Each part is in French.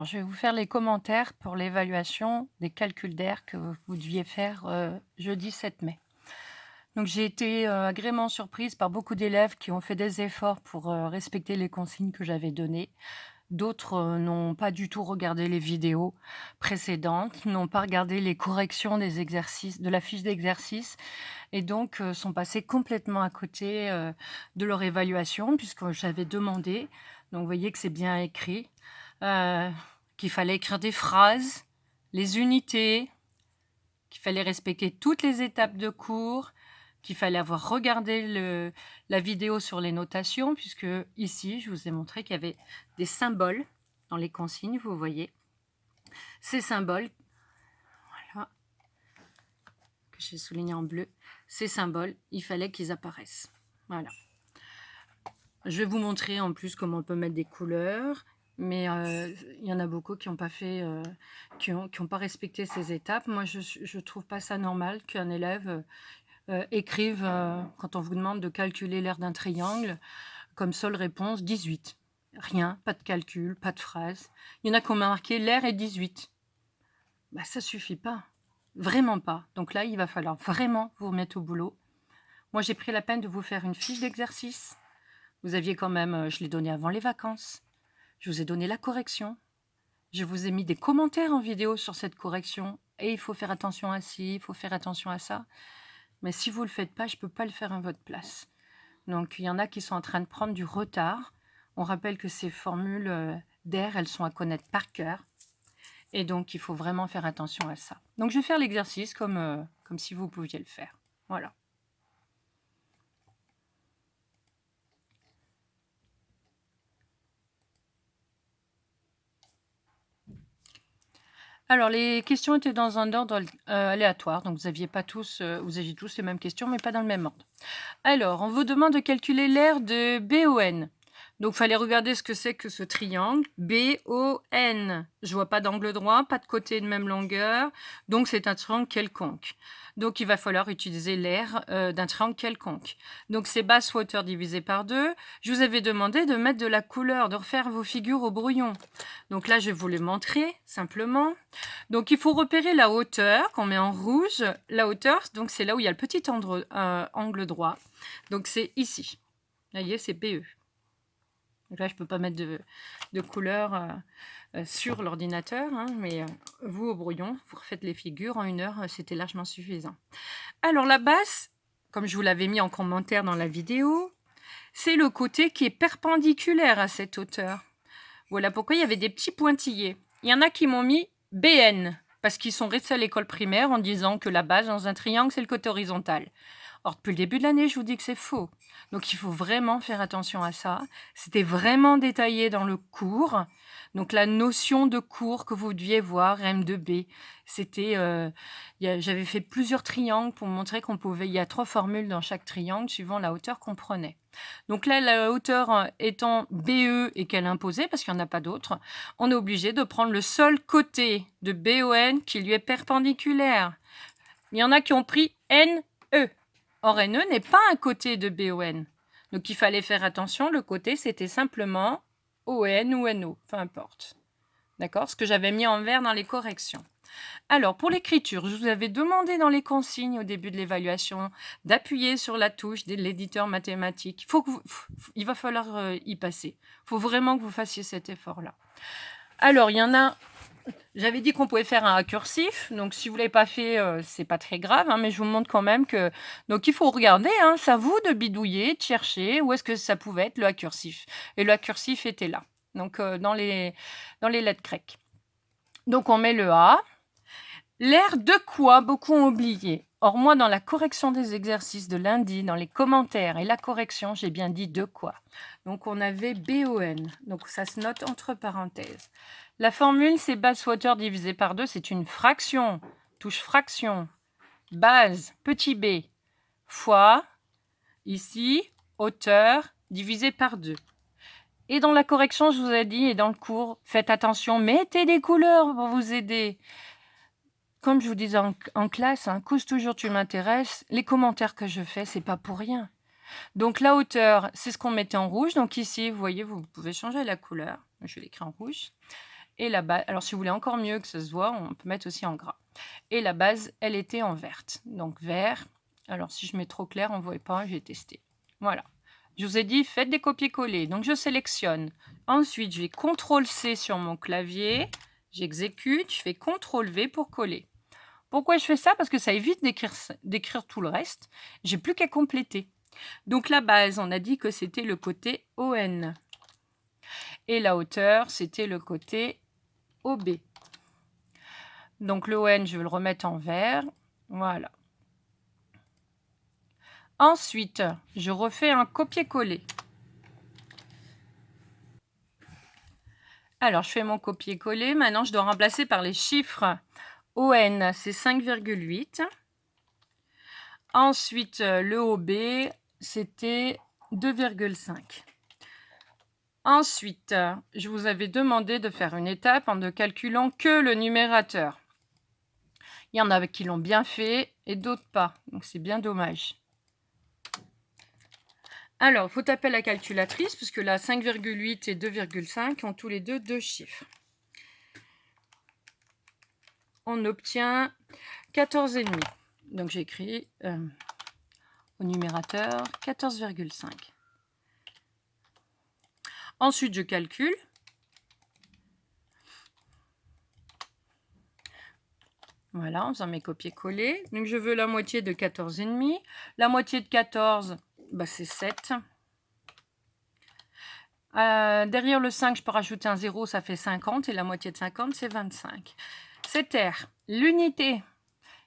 Je vais vous faire les commentaires pour l'évaluation des calculs d'air que vous deviez faire jeudi 7 mai. Donc j'ai été agréablement surprise par beaucoup d'élèves qui ont fait des efforts pour respecter les consignes que j'avais données. D'autres n'ont pas du tout regardé les vidéos précédentes, n'ont pas regardé les corrections des exercices, de la fiche d'exercice, et donc sont passés complètement à côté de leur évaluation, puisque j'avais demandé, donc vous voyez que c'est bien écrit, euh, qu'il fallait écrire des phrases, les unités, qu'il fallait respecter toutes les étapes de cours, qu'il fallait avoir regardé la vidéo sur les notations, puisque ici, je vous ai montré qu'il y avait des symboles dans les consignes, vous voyez. Ces symboles, voilà, que j'ai souligné en bleu, ces symboles, il fallait qu'ils apparaissent. Voilà. Je vais vous montrer en plus comment on peut mettre des couleurs, mais il y en a beaucoup qui n'ont pas fait, qui ont pas respecté ces étapes. Moi, je trouve pas ça normal qu'un élève écrive, quand on vous demande de calculer l'aire d'un triangle, comme seule réponse 18. Rien, pas de calcul, pas de phrase. Il y en a qui ont marqué l'aire est 18. Bah, ça suffit pas. Vraiment pas. Donc là, il va falloir vraiment vous remettre au boulot. Moi, j'ai pris la peine de vous faire une fiche d'exercice. Vous aviez quand même, je l'ai donné avant les vacances. Je vous ai donné la correction. Je vous ai mis des commentaires en vidéo sur cette correction. Et il faut faire attention à ci, il faut faire attention à ça. Mais si vous ne le faites pas, je ne peux pas le faire à votre place. Donc, il y en a qui sont en train de prendre du retard. On rappelle que ces formules d'air, elles sont à connaître par cœur. Et donc, il faut vraiment faire attention à ça. Donc, je vais faire l'exercice comme si vous pouviez le faire. Voilà. Alors, les questions étaient dans un ordre aléatoire, donc vous aviez tous les mêmes questions, mais pas dans le même ordre. Alors, on vous demande de calculer l'aire de BON. Donc, il fallait regarder ce que c'est que ce triangle. BON. Je vois pas d'angle droit, pas de côté de même longueur, donc c'est un triangle quelconque. Donc, il va falloir utiliser l'aire d'un triangle quelconque. Donc, c'est basse hauteur divisé par 2. Je vous avais demandé de mettre de la couleur, de refaire vos figures au brouillon. Donc là, je vais vous les montrer simplement. Donc, il faut repérer la hauteur qu'on met en rouge. La hauteur, donc c'est là où il y a le petit angle droit. Donc, c'est ici. Vous voyez, c'est BE. Donc là, je ne peux pas mettre de couleur sur l'ordinateur, hein, mais vous, au brouillon, vous refaites les figures en 1 heure, c'était largement suffisant. Alors, la basse, comme je vous l'avais mis en commentaire dans la vidéo, c'est le côté qui est perpendiculaire à cette hauteur. Voilà pourquoi il y avait des petits pointillés. Il y en a qui m'ont mis BN, parce qu'ils sont restés à l'école primaire en disant que la base dans un triangle, c'est le côté horizontal. Or, depuis le début de l'année, je vous dis que c'est faux. Donc, il faut vraiment faire attention à ça. C'était vraiment détaillé dans le cours. Donc, la notion de cours que vous deviez voir, M2B, c'était... j'avais fait plusieurs triangles pour montrer qu'on pouvait... Il y a 3 formules dans chaque triangle suivant la hauteur qu'on prenait. Donc là, la hauteur étant BE et qu'elle imposait, parce qu'il n'y en a pas d'autre, on est obligé de prendre le seul côté de BON qui lui est perpendiculaire. Il y en a qui ont pris NE. Or, NE n'est pas un côté de BON. Donc, il fallait faire attention. Le côté, c'était simplement ON ou NO, peu importe. D'accord? Ce que j'avais mis en vert dans les corrections. Alors, pour l'écriture, je vous avais demandé dans les consignes au début de l'évaluation d'appuyer sur la touche de l'éditeur mathématique. Il va falloir y passer. Il faut vraiment que vous fassiez cet effort-là. Alors, il y en a... J'avais dit qu'on pouvait faire un cursif, donc si vous ne l'avez pas fait, c'est pas très grave, hein, mais je vous montre quand même que... Donc il faut regarder, hein, c'est à vous de bidouiller, de chercher où est-ce que ça pouvait être le cursif. Et le cursif était là, donc dans les lettres grecques. Donc on met le A. L'air de quoi beaucoup ont oublié. Or moi, dans la correction des exercices de lundi, dans les commentaires et la correction, j'ai bien dit de quoi. Donc on avait BON, donc ça se note entre parenthèses. La formule, c'est base hauteur divisé par 2, c'est une fraction, touche fraction, base, petit b, fois, ici, hauteur divisé par 2. Et dans la correction, je vous ai dit, et dans le cours, faites attention, mettez des couleurs pour vous aider. Comme je vous disais en classe, hein, cause toujours tu m'intéresses, les commentaires que je fais, c'est pas pour rien. Donc la hauteur, c'est ce qu'on mettait en rouge. Donc ici, vous voyez, vous pouvez changer la couleur. Je vais l'écrire en rouge. Et la base, alors si vous voulez encore mieux que ça se voit, on peut mettre aussi en gras. Et la base, elle était en verte. Donc vert. Alors si je mets trop clair, on ne voit pas, j'ai testé. Voilà. Je vous ai dit, faites des copier-coller. Donc je sélectionne. Ensuite, je vais CTRL-C sur mon clavier. J'exécute, je fais CTRL-V pour coller. Pourquoi je fais ça? Parce que ça évite d'écrire tout le reste. J'ai plus qu'à compléter. Donc la base, on a dit que c'était le côté ON. Et la hauteur, c'était le côté OB. Donc le ON, je vais le remettre en vert. Voilà. Ensuite, je refais un copier-coller. Alors, je fais mon copier-coller. Maintenant, je dois remplacer par les chiffres. ON, c'est 5,8. Ensuite, le OB, c'était 2,5. Ensuite, je vous avais demandé de faire une étape en ne calculant que le numérateur. Il y en a qui l'ont bien fait et d'autres pas. Donc, c'est bien dommage. Alors, il faut taper la calculatrice, puisque là, 5,8 et 2,5 ont tous les deux chiffres. On obtient 14,5. Donc, j'écris au numérateur 14,5. Ensuite, je calcule. Voilà, en faisant mes copier-coller. Donc, je veux la moitié de 14,5. La moitié de 14, bah, c'est 7. Derrière le 5, je peux rajouter un 0, ça fait 50. Et la moitié de 50, c'est 25. C'est R. L'unité.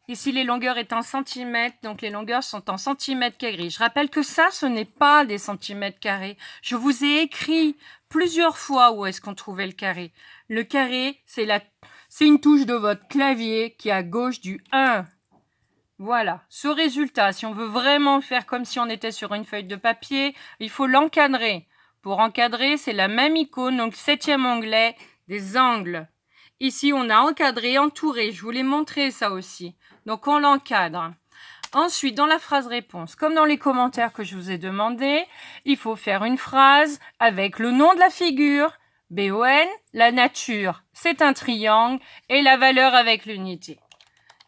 Ici, les longueurs est en centimètres, donc les longueurs sont en centimètres carrés. Je rappelle que ça, ce n'est pas des centimètres carrés. Je vous ai écrit plusieurs fois où est-ce qu'on trouvait le carré. Le carré, c'est une touche de votre clavier qui est à gauche du 1. Voilà, ce résultat, si on veut vraiment faire comme si on était sur une feuille de papier, il faut l'encadrer. Pour encadrer, c'est la même icône, donc 7e onglet, des angles. Ici, on a encadré, entouré. Je vous l'ai montré ça aussi. Donc, on l'encadre. Ensuite, dans la phrase réponse, comme dans les commentaires que je vous ai demandé, il faut faire une phrase avec le nom de la figure, BON, la nature, c'est un triangle, et la valeur avec l'unité.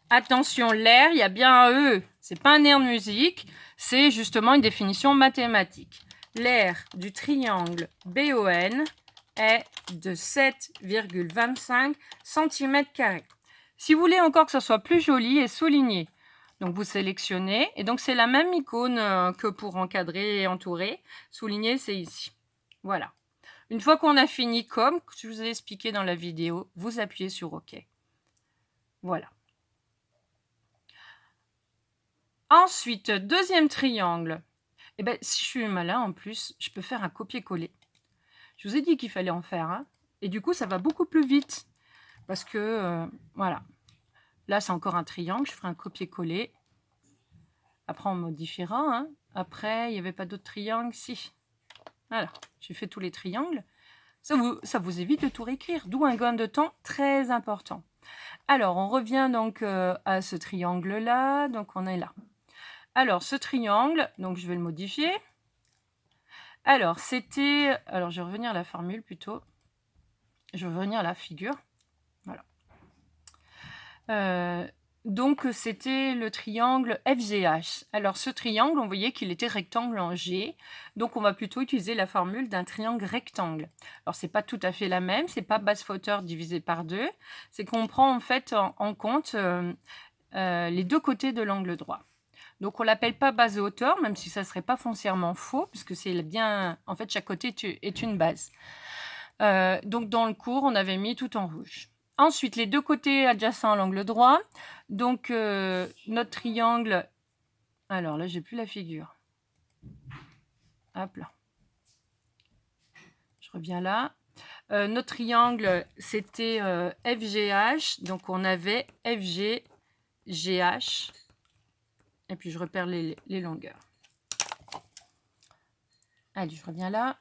Attention, l'air, il y a bien un E. C'est pas un air de musique, c'est justement une définition mathématique. L'air du triangle BON est de 7,25 cm². Si vous voulez encore que ça soit plus joli et souligné, donc vous sélectionnez, et donc c'est la même icône que pour encadrer et entourer. Souligner, c'est ici. Voilà. Une fois qu'on a fini, comme je vous ai expliqué dans la vidéo, vous appuyez sur OK. Voilà. Ensuite, deuxième triangle. Eh ben, si je suis malin, en plus, je peux faire un copier-coller. Je vous ai dit qu'il fallait en faire un. Et du coup, ça va beaucoup plus vite. Parce que, voilà. Là, c'est encore un triangle. Je ferai un copier-coller. Après, on modifiera. Hein. Après, il n'y avait pas d'autres triangles. Si. Voilà. J'ai fait tous les triangles. Ça vous évite de tout réécrire. D'où un gain de temps très important. Alors, on revient donc à ce triangle-là. Donc, on est là. Alors, ce triangle, donc je vais le modifier. Alors, c'était... Alors, je vais revenir à la formule plutôt. Je vais revenir à la figure. Voilà. Donc, c'était le triangle FGH. Alors, ce triangle, on voyait qu'il était rectangle en G. Donc, on va plutôt utiliser la formule d'un triangle rectangle. Alors, c'est pas tout à fait la même. C'est pas base hauteur divisé par 2. C'est qu'on prend en fait en compte les deux côtés de l'angle droit. Donc, on l'appelle pas base et hauteur, même si ça serait pas foncièrement faux, puisque c'est bien... En fait, chaque côté est une base. Donc, dans le cours, on avait mis tout en rouge. Ensuite, les deux côtés adjacents à l'angle droit. Donc, notre triangle... Alors, là, j'ai plus la figure. Hop là. Je reviens là. Notre triangle, c'était FGH. Donc, on avait FG, GH... Et puis, je repère les longueurs. Allez, je reviens là.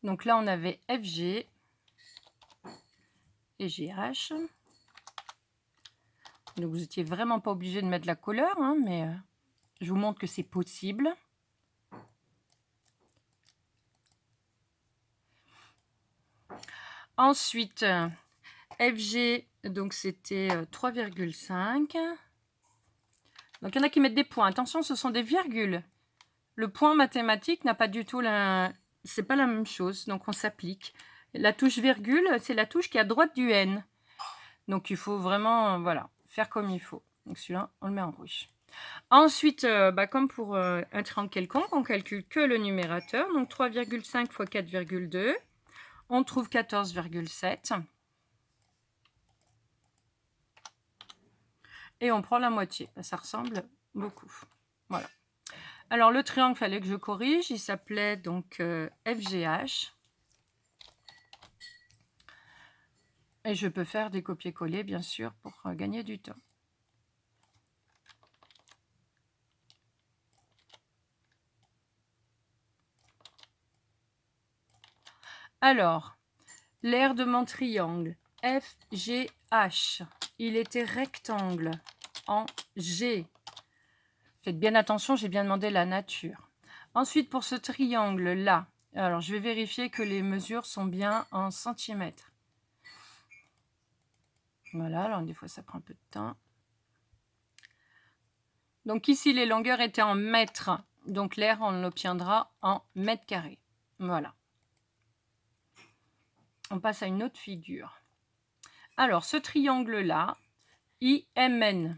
Donc là, on avait FG et GH. Donc, vous n'étiez vraiment pas obligé de mettre la couleur, hein, mais je vous montre que c'est possible. Ensuite, FG, donc c'était 3,5. Donc, il y en a qui mettent des points. Attention, ce sont des virgules. Le point mathématique n'a pas du tout la... C'est pas la même chose, donc on s'applique. La touche virgule, c'est la touche qui est à droite du N. Donc, il faut vraiment, voilà, faire comme il faut. Donc, celui-là, on le met en rouge. Ensuite, comme pour un triangle quelconque, on calcule que le numérateur. Donc, 3,5 fois 4,2. On trouve 14,7. Et on prend la moitié. Ça ressemble beaucoup. Voilà. Alors, le triangle, il fallait que je corrige. Il s'appelait donc FGH. Et je peux faire des copier-coller, bien sûr, pour gagner du temps. Alors, l'aire de mon triangle, FGH, il était rectangle en G. Faites bien attention, j'ai bien demandé la nature. Ensuite, pour ce triangle-là, alors je vais vérifier que les mesures sont bien en centimètres. Voilà, alors des fois ça prend un peu de temps. Donc ici, les longueurs étaient en mètres. Donc l'aire, on l'obtiendra en mètres carrés. Voilà. On passe à une autre figure. Alors, ce triangle-là, IMN.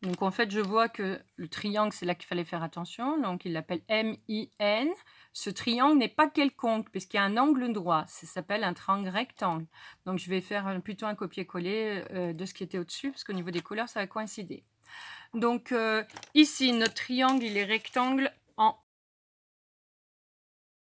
Donc, en fait, je vois que le triangle, c'est là qu'il fallait faire attention. Donc, il l'appelle MIN. Ce triangle n'est pas quelconque, puisqu'il y a un angle droit. Ça s'appelle un triangle rectangle. Donc, je vais faire plutôt un copier-coller de ce qui était au-dessus, parce qu'au niveau des couleurs, ça va coïncider. Donc, ici, notre triangle, il est rectangle en